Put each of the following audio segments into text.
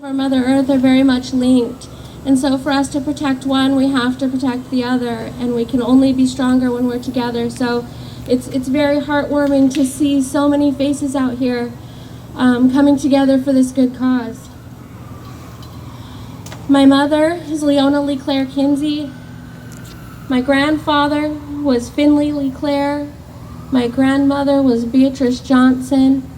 Our Mother Earth are very much linked. And so for us to protect one, we have to protect the other, and we can only be stronger when we're together. So it's very heartwarming to see so many faces out here coming together for this good cause. My mother is Leona LeClaire Kinsey. My grandfather was Finley LeClaire. My grandmother was Beatrice Johnson.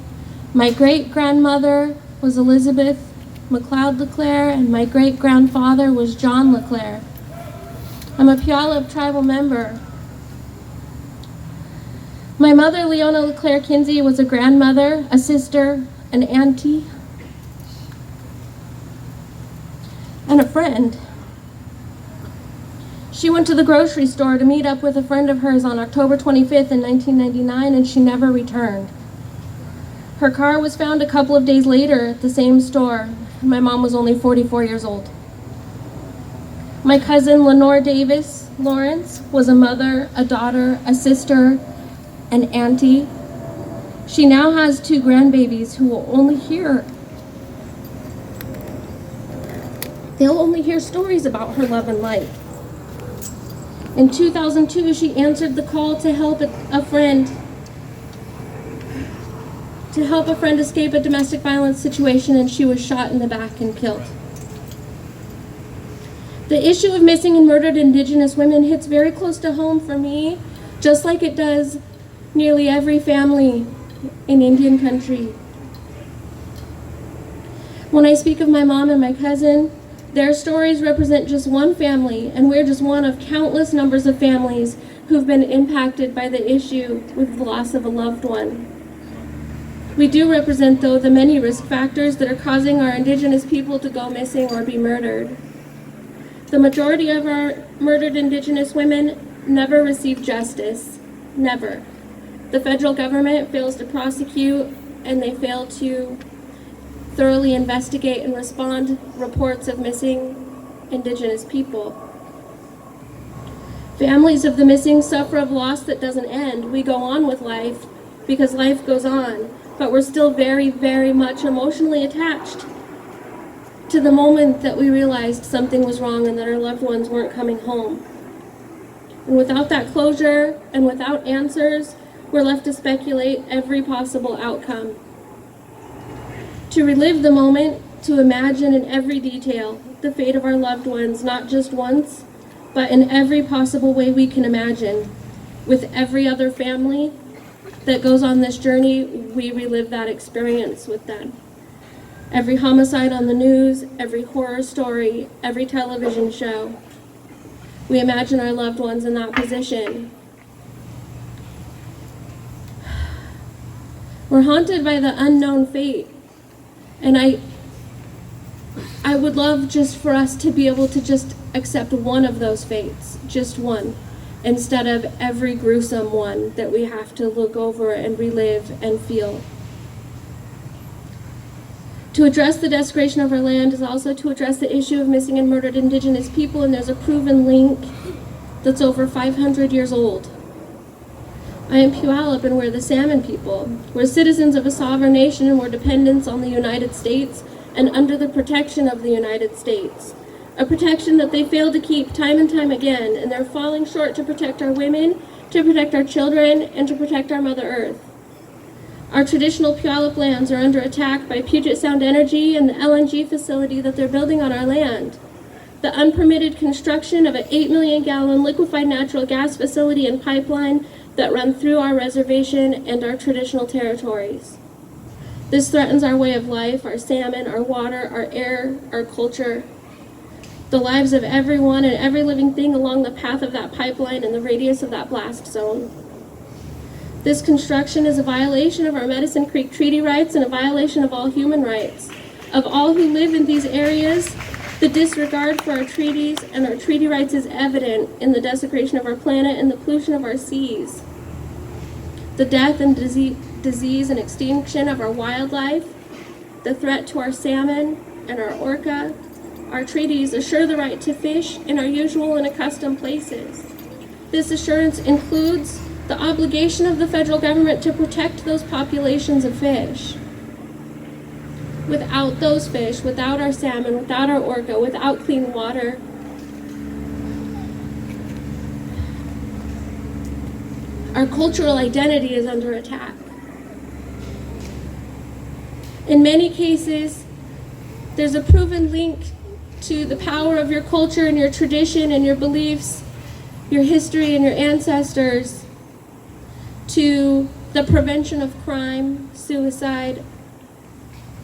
My great-grandmother was Elizabeth McLeod LeClaire, and my great-grandfather was John LeClaire. I'm a Puyallup tribal member. My mother, Leona LeClaire Kinsey, was a grandmother, a sister, an auntie, and a friend. She went to the grocery store to meet up with a friend of hers on October 25th in 1999, and she never returned. Her car was found a couple of days later at the same store. My mom was only 44 years old. My cousin Lenore Davis Lawrence was a mother, a daughter, a sister, an auntie. She now has 2 grandbabies who will only hear stories about her love and life. In 2002, she answered the call to help a friend escape a domestic violence situation, and she was shot in the back and killed. The issue of missing and murdered Indigenous women hits very close to home for me, just like it does nearly every family in Indian country. When I speak of my mom and my cousin, their stories represent just one family, and we're just one of countless numbers of families who've been impacted by the issue with the loss of a loved one. We do represent, though, the many risk factors that are causing our Indigenous people to go missing or be murdered. The majority of our murdered Indigenous women never receive justice, never. The federal government fails to prosecute, and they fail to thoroughly investigate and respond to reports of missing Indigenous people. Families of the missing suffer of loss that doesn't end. We go on with life because life goes on, but we're still very, very much emotionally attached to the moment that we realized something was wrong and that our loved ones weren't coming home. And without that closure and without answers, we're left to speculate every possible outcome. To relive the moment, to imagine in every detail the fate of our loved ones, not just once, but in every possible way we can imagine. With every other family that goes on this journey, we relive that experience with them. Every homicide on the news, every horror story, every television show, we imagine our loved ones in that position. We're haunted by the unknown fate, and I would love just for us to be able to just accept one of those fates, just one, instead of every gruesome one that we have to look over and relive and feel. To address the desecration of our land is also to address the issue of missing and murdered Indigenous people, and there's a proven link that's over 500 years old. I am Puyallup, and we're the Salmon people. We're citizens of a sovereign nation, and we're dependents on the United States and under the protection of the United States. A protection that they fail to keep time and time again, and they're falling short to protect our women, to protect our children, and to protect our Mother Earth. Our traditional Puyallup lands are under attack by Puget Sound Energy and the LNG facility that they're building on our land. The unpermitted construction of an 8 million gallon liquefied natural gas facility and pipeline that run through our reservation and our traditional territories. This threatens our way of life, our salmon, our water, our air, our culture, the lives of everyone and every living thing along the path of that pipeline and the radius of that blast zone. This construction is a violation of our Medicine Creek Treaty rights and a violation of all human rights. Of all who live in these areas, the disregard for our treaties and our treaty rights is evident in the desecration of our planet and the pollution of our seas. The death and disease and extinction of our wildlife, the threat to our salmon and our orca. Our treaties assure the right to fish in our usual and accustomed places. This assurance includes the obligation of the federal government to protect those populations of fish. Without those fish, without our salmon, without our orca, without clean water, our cultural identity is under attack. In many cases, there's a proven link to the power of your culture and your tradition and your beliefs, your history and your ancestors, to the prevention of crime, suicide,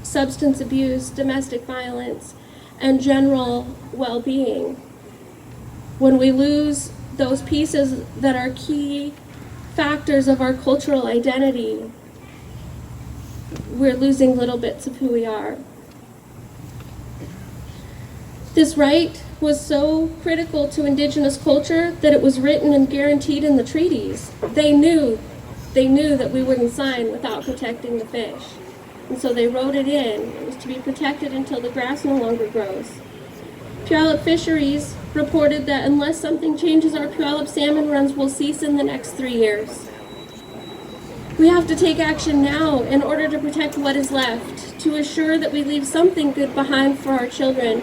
substance abuse, domestic violence, and general well-being. When we lose those pieces that are key factors of our cultural identity, we're losing little bits of who we are. This right was so critical to Indigenous culture that it was written and guaranteed in the treaties. They knew that we wouldn't sign without protecting the fish. And so they wrote it in. It was to be protected until the grass no longer grows. Puyallup Fisheries reported that unless something changes, our Puyallup salmon runs will cease in the next 3 years. We have to take action now in order to protect what is left, to assure that we leave something good behind for our children.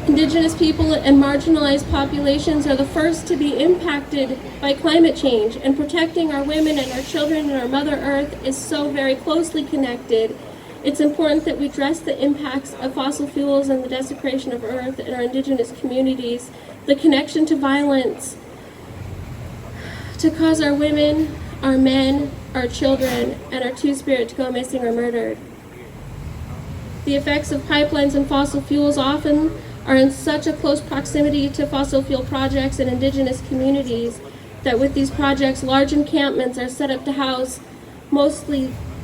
Indigenous people and marginalized populations are the first to be impacted by climate change, and protecting our women and our children and our Mother Earth is so very closely connected. It's important that we address the impacts of fossil fuels and the desecration of Earth in our Indigenous communities, the connection to violence, to cause our women, our men, our children, and our Two-Spirit to go missing or murdered. The effects of pipelines and fossil fuels often are in such a close proximity to fossil fuel projects in Indigenous communities that with these projects, large encampments are set up to house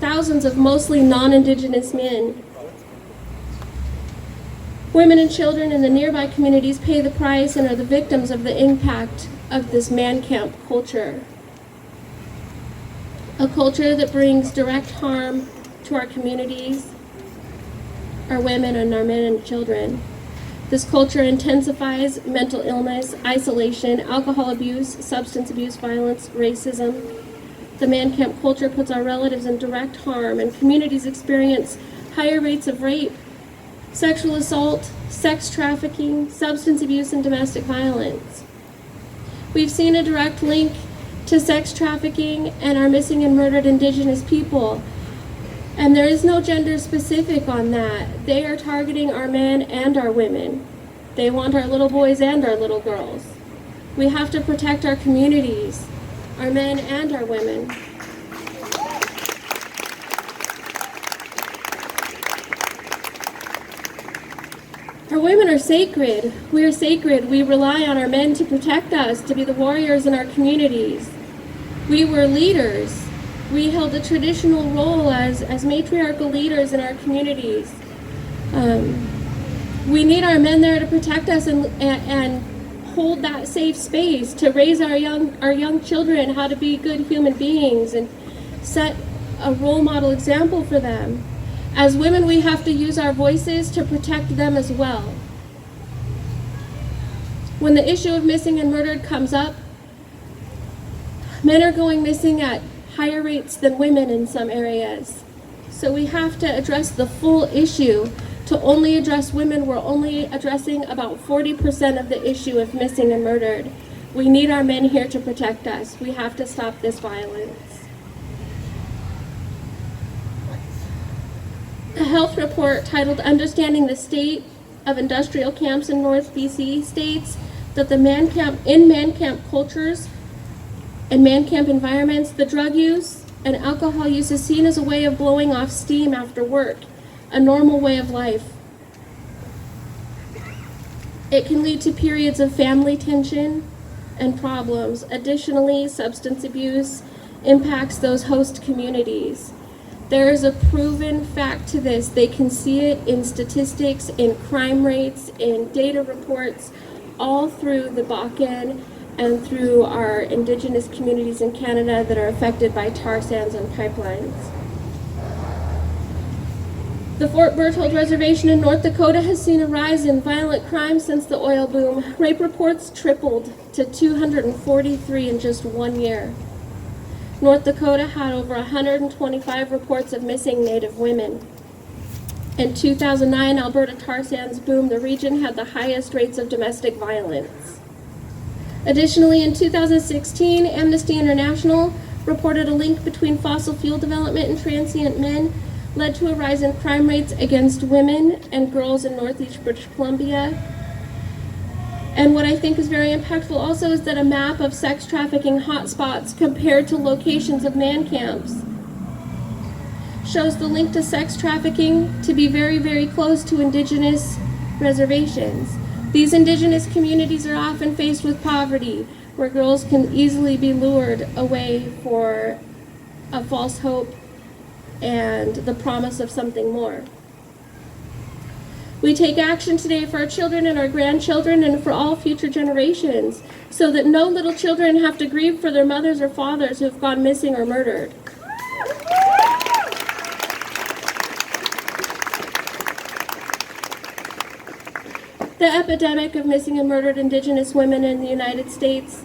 thousands of mostly non-Indigenous men. Women and children in the nearby communities pay the price and are the victims of the impact of this man camp culture. A culture that brings direct harm to our communities, our women and our men and children. This culture intensifies mental illness, isolation, alcohol abuse, substance abuse, violence, racism. The man camp culture puts our relatives in direct harm, and communities experience higher rates of rape, sexual assault, sex trafficking, substance abuse, and domestic violence. We've seen a direct link to sex trafficking and our missing and murdered Indigenous people. And there is no gender specific on that. They are targeting our men and our women. They want our little boys and our little girls. We have to protect our communities, our men and our women. Our women are sacred. We are sacred. We rely on our men to protect us, to be the warriors in our communities. We were leaders. We held a traditional role as matriarchal leaders in our communities. We need our men there to protect us and hold that safe space, to raise our young children how to be good human beings and set a role model example for them. As women, we have to use our voices to protect them as well. When the issue of missing and murdered comes up, men are going missing at higher rates than women in some areas. So we have to address the full issue. To only address women, we're only addressing about 40% of the issue of missing and murdered. We need our men here to protect us. We have to stop this violence. A health report titled Understanding the State of Industrial Camps in North BC states that in man camp cultures and man camp environments, the drug use and alcohol use is seen as a way of blowing off steam after work, a normal way of life. It can lead to periods of family tension and problems. Additionally, substance abuse impacts those host communities. There is a proven fact to this. They can see it in statistics, in crime rates, in data reports, all through the Bakken and through our Indigenous communities in Canada that are affected by tar sands and pipelines. The Fort Berthold Reservation in North Dakota has seen a rise in violent crime since the oil boom. Rape reports tripled to 243 in just 1 year. North Dakota had over 125 reports of missing Native women. In 2009, Alberta tar sands boom. The region had the highest rates of domestic violence. Additionally, in 2016, Amnesty International reported a link between fossil fuel development and transient men led to a rise in crime rates against women and girls in Northeast British Columbia. And what I think is very impactful also is that a map of sex trafficking hotspots compared to locations of man camps shows the link to sex trafficking to be very, very close to Indigenous reservations. These Indigenous communities are often faced with poverty, where girls can easily be lured away for a false hope and the promise of something more. We take action today for our children and our grandchildren and for all future generations, so that no little children have to grieve for their mothers or fathers who have gone missing or murdered. The epidemic of missing and murdered Indigenous women in the United States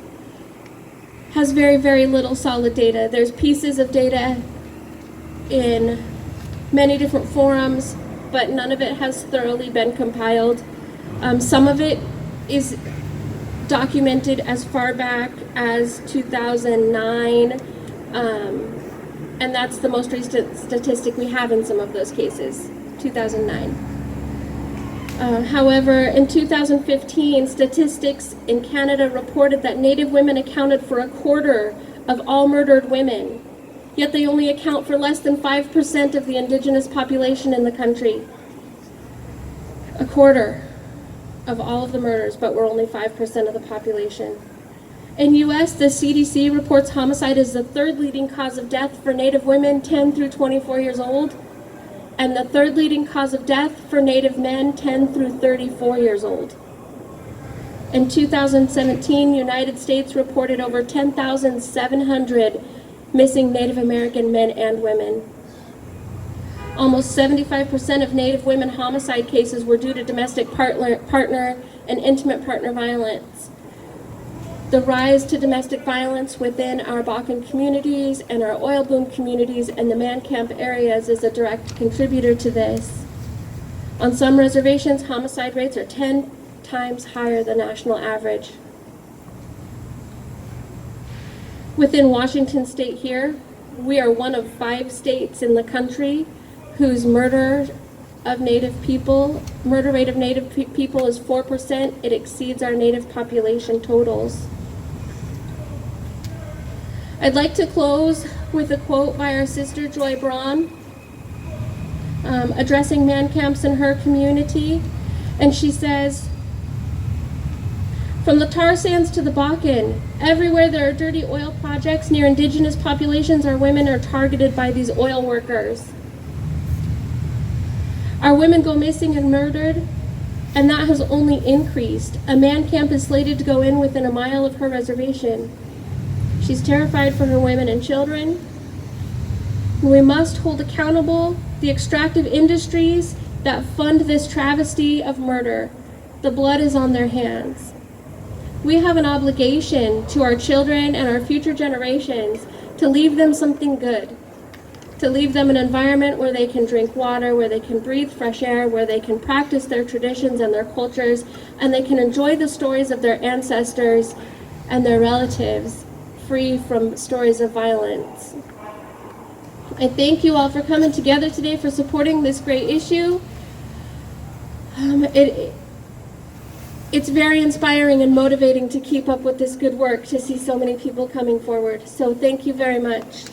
has very, very little solid data. There's pieces of data in many different forums, but none of it has thoroughly been compiled. Some of it is documented as far back as 2009, and that's the most recent statistic we have in some of those cases, 2009. However, in 2015, statistics in Canada reported that Native women accounted for a quarter of all murdered women, yet they only account for less than 5% of the Indigenous population in the country. A quarter of all of the murders, but we're only 5% of the population. In US, the CDC reports homicide is the third leading cause of death for Native women 10 through 24 years old, and the third leading cause of death for Native men 10 through 34 years old. In 2017, United States reported over 10,700 missing Native American men and women. Almost 75% of Native women homicide cases were due to domestic partner and intimate partner violence. The rise to domestic violence within our Bakken communities and our oil boom communities and the man camp areas is a direct contributor to this. On some reservations, homicide rates are 10 times higher than national average. Within Washington state here, we are one of 5 states in the country whose murder rate of Native people is 4%. It exceeds our Native population totals. I'd like to close with a quote by our sister Joy Braun, addressing man camps in her community, and she says, "From the tar sands to the Bakken, everywhere there are dirty oil projects near Indigenous populations, our women are targeted by these oil workers. Our women go missing and murdered, and that has only increased. A man camp is slated to go in within a mile of her reservation. She's terrified for her women and children. We must hold accountable the extractive industries that fund this travesty of murder. The blood is on their hands. We have an obligation to our children and our future generations to leave them something good, to leave them an environment where they can drink water, where they can breathe fresh air, where they can practice their traditions and their cultures, and they can enjoy the stories of their ancestors and their relatives, free from stories of violence." I thank you all for coming together today, for supporting this great issue. It's very inspiring and motivating to keep up with this good work, to see so many people coming forward. So thank you very much.